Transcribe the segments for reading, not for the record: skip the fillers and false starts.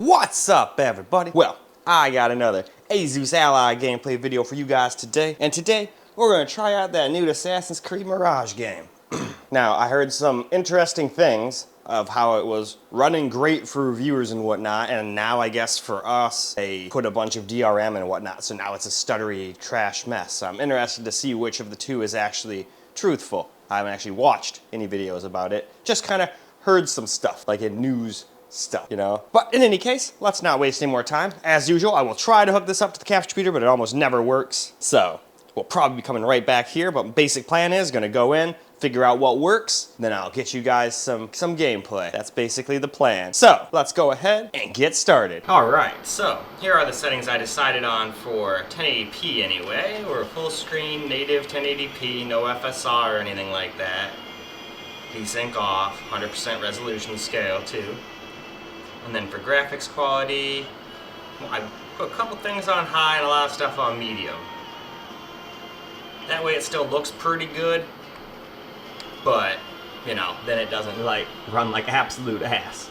What's up, everybody? Well, I got another Asus Ally gameplay video for you guys today, and today we're going to try out that new Assassin Creed Mirage game. Now, I heard some interesting things of how it was running great for reviewers and whatnot, and now I guess for us, they put a bunch of DRM and whatnot, so now it's a stuttery trash mess. So I'm interested to see which of the two is actually truthful. I haven't actually watched any videos about it, just kind of heard some stuff, like in news stuff, you know? But in any case, let's not waste any more time. As usual, I will try to hook this up to the capture computer, but it almost never works. So we'll probably be coming right back here, but basic plan is gonna go in, figure out what works, then I'll get you guys some gameplay. That's basically the plan. So let's go ahead and get started. All right, so here are the settings I decided on for 1080p anyway, or full screen, native 1080p, no FSR or anything like that. Desync off, 100% resolution scale too. And then for graphics quality, well, I put a couple things on high and a lot of stuff on medium. That way it still looks pretty good, but, you know, then it doesn't like run like absolute ass.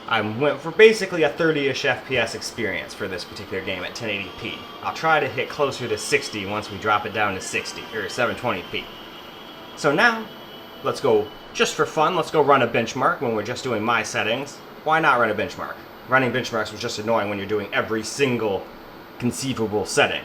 I went for basically a 30-ish FPS experience for this particular game at 1080p. I'll try to hit closer to 60 once we drop it down to 60, or 720p. So now, let's go, just for fun, let's go run a benchmark when we're just doing my settings. Why not run a benchmark? Running benchmarks was just annoying when you're doing every single conceivable setting.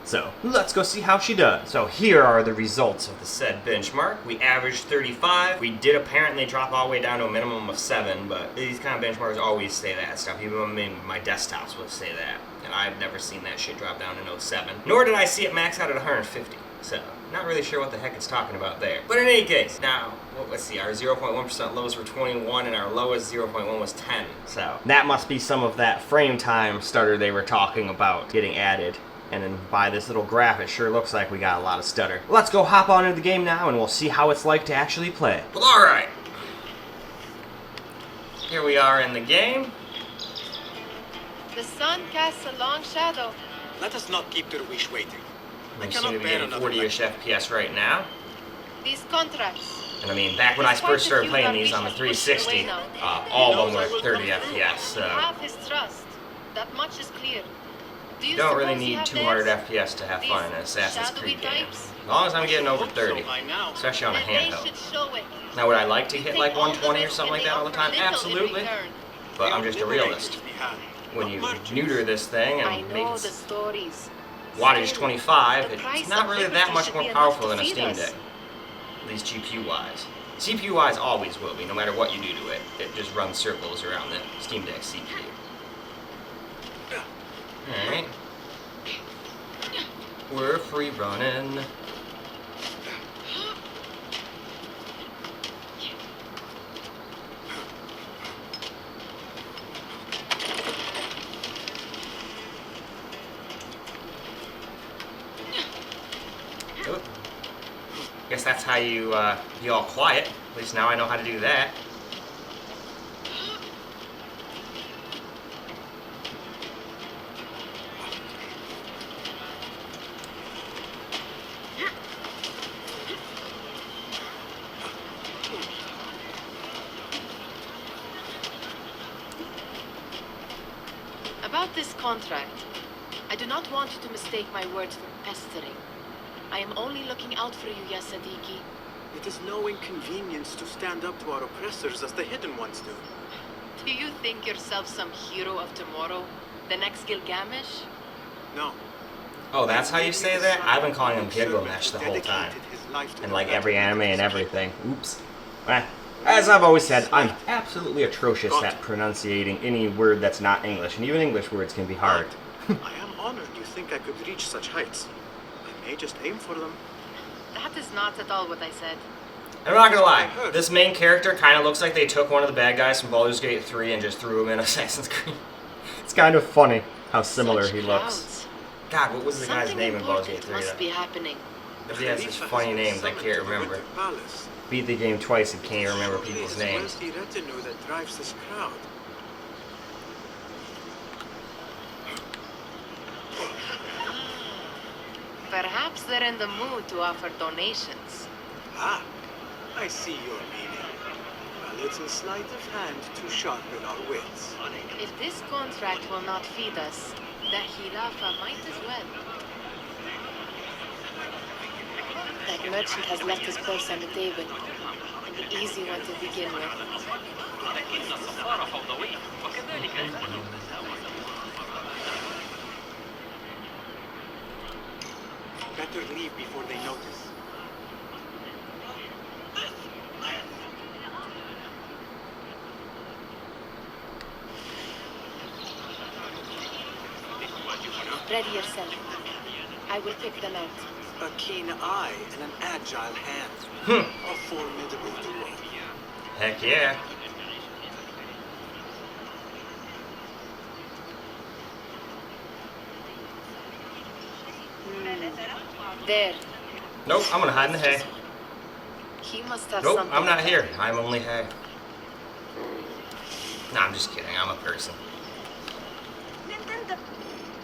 So, let's go see how she does. So here are the results of the said benchmark. We averaged 35. We did apparently drop all the way down to a minimum of 7, but these kind of benchmarks always say that stuff. Even my desktops will say that. And I've never seen that shit drop down to 07. Nor did I see it max out at 150. So, not really sure what the heck it's talking about there. But in any case, now, well, let's see, our 0.1% lows were 21 and our lowest 0.1 was 10. So, that must be some of that frame time stutter they were talking about getting added. And then by this little graph, it sure looks like we got a lot of stutter. Let's go hop on into the game now and we'll see how it's like to actually play. Well, alright. Here we are in the game. The sun casts a long shadow. Let us not keep Derwish waiting. I'm seem to be getting 40-ish FPS right now. These contracts. And I mean, back when I first started playing these on the 360, all of them were 30 FPS, so... You have his trust. That much is clear. You don't really need 200 FPS to have fun in an Assassin's Creed game. As long as I'm getting over 30, especially on a handheld. Now, would I like to hit like 120 or something like that all the time? Absolutely. But I'm just a realist. When you neuter this thing and make it wattage 25, it's not really that much more powerful than a Steam Deck. At least GPU-wise. CPU-wise always will be, no matter what you do to it. It just runs circles around the Steam Deck CPU. Alright. We're free running. Oh. Guess that's how you be all quiet. At least now I know how to do that. About this contract, I do not want you to mistake my words for pestering. I am only looking out for you, ya Sadiki. It is no inconvenience to stand up to our oppressors as the hidden ones do. Do you think yourself some hero of tomorrow? The next Gilgamesh? No. Oh, that's how you say that? I've been calling him Gilgamesh the whole time. And like every anime and everything. Oops. As I've always said, I'm absolutely atrocious at pronunciating any word that's not English, and even English words can be hard. I am honored you think I could reach such heights. I may just aim for them. That is not at all what I said. I'm not gonna lie, this main character kind of looks like they took one of the bad guys from Baldur's Gate 3 and just threw him in Assassin's Creed. It's kind of funny how similar he looks. God, what was the guy's name in Baldur's Gate 3 must be happening. If he has such funny names, I can't remember. Beat the game twice and can't remember people's names. The retinue that drives this crowd. Perhaps they're in the mood to offer donations. Ah, I see your meaning. Well little sleight of hand to sharpen our wits. If this contract will not feed us, the Khilafa might as well. That merchant has left his purse on the table. An easy one to begin with. Better leave before they notice. Ready yourself. I will pick them out. A keen eye and an agile hand. A formidable duo. Heck yeah. There. Nope, I'm gonna hide in the hay. He must have Nope, something. I'm not here. I'm only hay. Nah, I'm just kidding. I'm a person.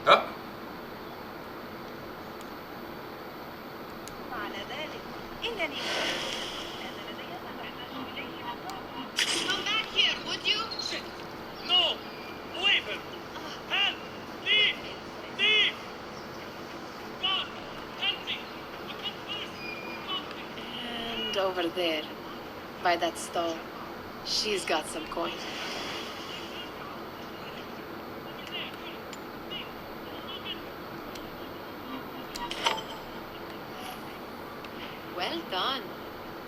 Oh. Come back here, would you? No! Leave him! Help! Leave! Leave! God! Help me! And over there, by that stall, she's got some coin. Well done.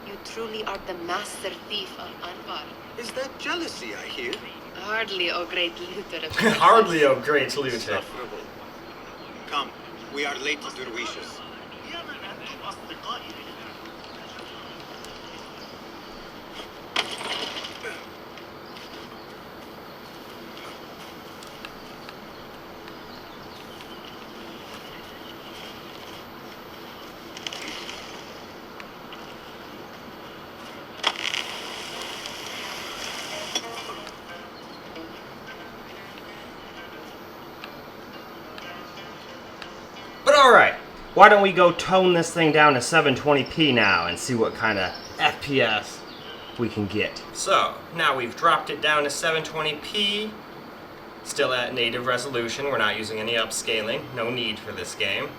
You truly are the master thief of Anbar. Is that jealousy I hear? Hardly, O great looter of Hardly a great looter. Insufferable. Come, we are late to Derwishes. But alright, why don't we go tone this thing down to 720p now and see what kind of FPS we can get. So, now we've dropped it down to 720p. Still at native resolution, we're not using any upscaling. No need for this game.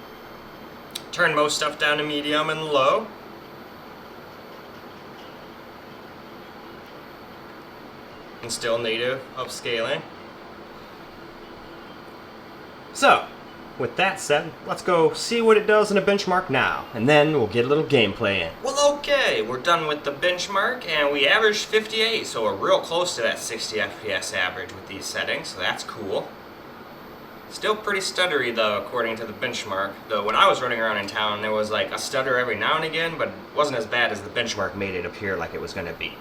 Turn most stuff down to medium and low. And still native upscaling. So, with that said, let's go see what it does in a benchmark now, and then we'll get a little gameplay in. Well, okay, we're done with the benchmark, and we averaged 58, so we're real close to that 60 FPS average with these settings, so that's cool. Still pretty stuttery, though, according to the benchmark, though when I was running around in town, there was like a stutter every now and again, but it wasn't as bad as the benchmark made it appear like it was going to be.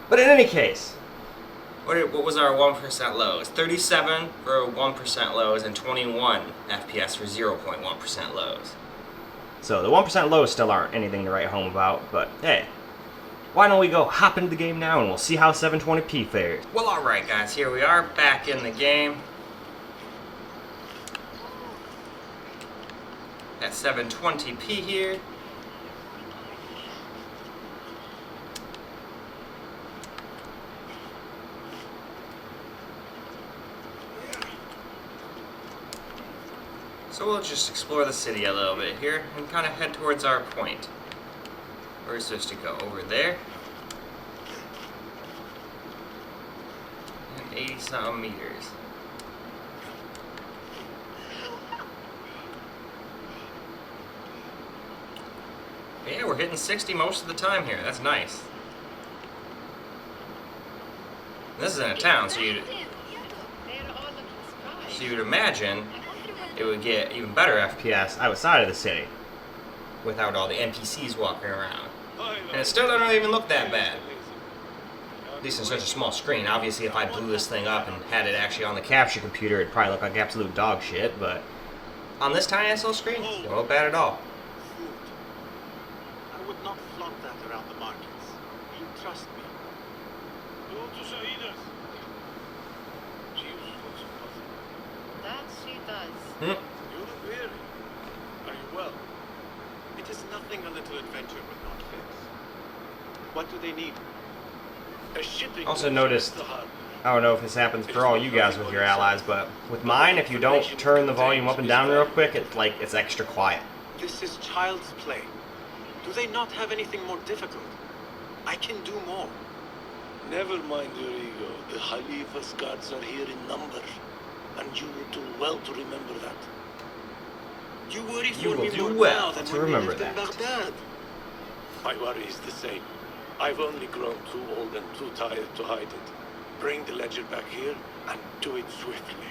But in any case, what was our 1% lows? 37 for 1% lows and 21 FPS for 0.1% lows. So the 1% lows still aren't anything to write home about, but hey, why don't we go hop into the game now and we'll see how 720p fares. Well, alright guys, here we are back in the game. At 720p here. So we'll just explore the city a little bit here and kind of head towards our point. Where we're supposed to go? Over there. And 80-something meters. Yeah, we're hitting 60 most of the time here. That's nice. This is in a town, so you'd imagine it would get even better FPS outside of the city without all the NPCs walking around. And it still doesn't even look that bad. At least in such a small screen. Obviously, if I blew this thing up and had it actually on the capture computer, it'd probably look like absolute dog shit, but on this tiny little screen, it don't look bad at all. Food. I would not flaunt that around the markets. You trust me. That she does. You look weary. Are you well? It is nothing a little adventure would not fix. What do they need? Also noticed, I don't know if this happens for all you guys with your allies, but with mine, if you don't turn the volume up and down real quick, it's extra quiet. This is child's play. Do they not have anything more difficult? I can do more. Never mind your ego. The Khalifa's guards are here in number, and you will do well to remember that. You worry You for will me do more well now than to when we remember lived in that. Baghdad. My worry is the same. I've only grown too old and too tired to hide it. Bring the ledger back here and do it swiftly.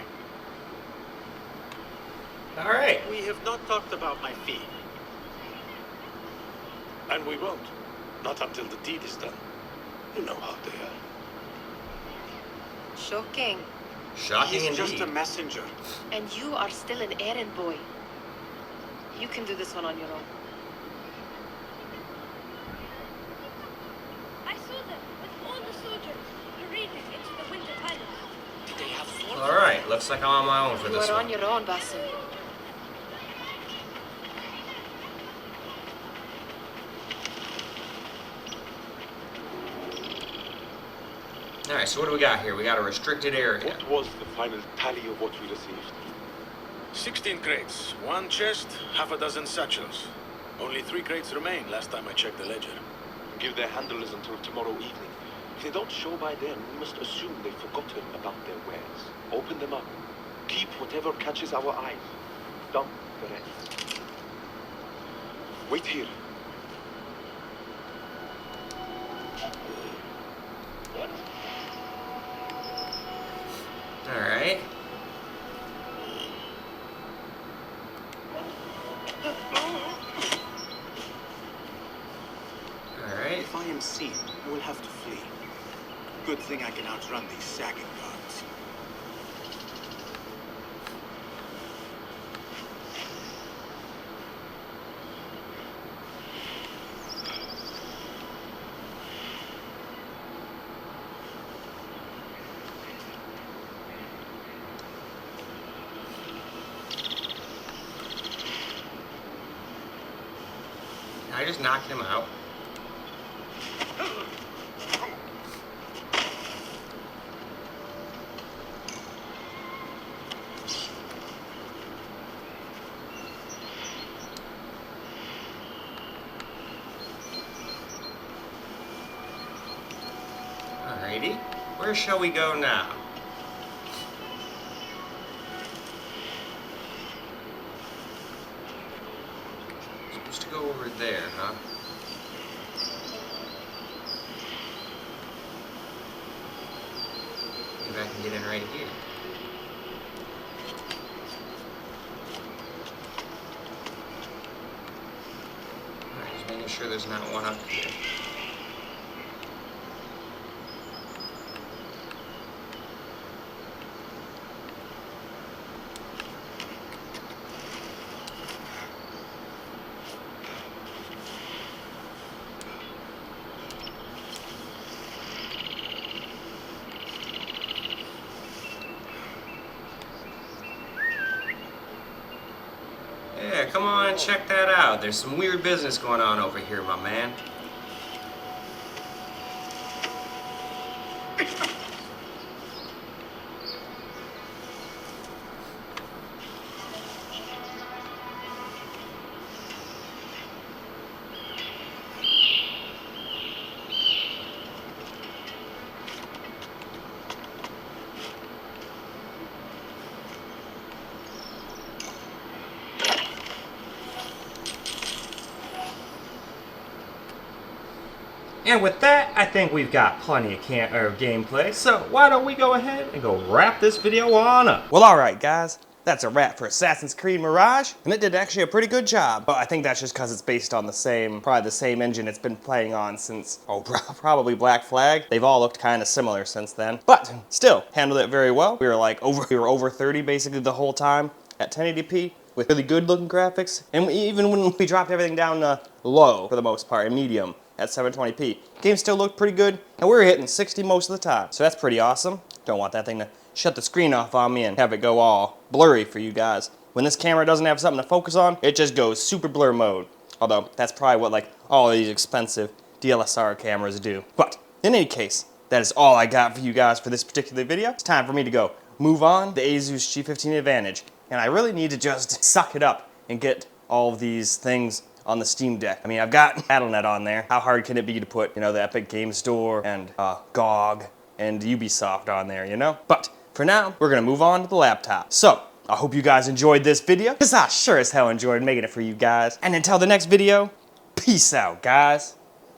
All right. We have not talked about my fee. And we won't. Not until the deed is done. You know how they are. Shocking. Shocking He's indeed. just a messenger. And you are still an errand boy. You can do this one on your own. I saw them with all the soldiers parading into the Winter Palace. Did they have swords? All right. Looks like I'm on my own for You this are one. on your own, Basim. All right. So what do we got here? We got a restricted area. What was the final tally of what we received? 16 crates, 1 chest, half a dozen satchels. Only 3 crates remain last time I checked the ledger. Give their handlers until tomorrow evening. If they don't show by then, we must assume they've forgotten about their wares. Open them up. Keep whatever catches our eyes. Dump the rest. Wait here. All right. All right. If I am seen, I will have to flee. Good thing I can outrun these sagging guards. I just knocked him out. Alrighty. Where shall we go now? Supposed to go over there, huh? Maybe I can get in right here. Alright, just making sure there's not one up here. Yeah, come on and check that out. There's some weird business going on over here, my man. And with that, I think we've got plenty of gameplay, so why don't we go ahead and go wrap this video on up. Well, alright guys, that's a wrap for Assassin's Creed Mirage, and it did actually a pretty good job, but I think that's just because it's based on probably the same engine it's been playing on since, probably Black Flag. They've all looked kind of similar since then, but still, handled it very well. We were over 30 basically the whole time at 1080p. With really good looking graphics, and even when we dropped everything down low for the most part, and medium at 720p, game still looked pretty good, and we were hitting 60 most of the time, so that's pretty awesome. Don't want that thing to shut the screen off on me and have it go all blurry for you guys. When this camera doesn't have something to focus on, it just goes super blur mode, although that's probably what like all these expensive DSLR cameras do. But in any case, that is all I got for you guys for this particular video. It's time for me to go move on the Asus G15 Advantage, and I really need to just suck it up and get all of these things on the Steam Deck. I mean, I've got Battle.net on there. How hard can it be to put, you know, the Epic Game Store and GOG and Ubisoft on there, you know? But for now, we're gonna move on to the laptop. So, I hope you guys enjoyed this video, because I sure as hell enjoyed making it for you guys. And until the next video, peace out, guys.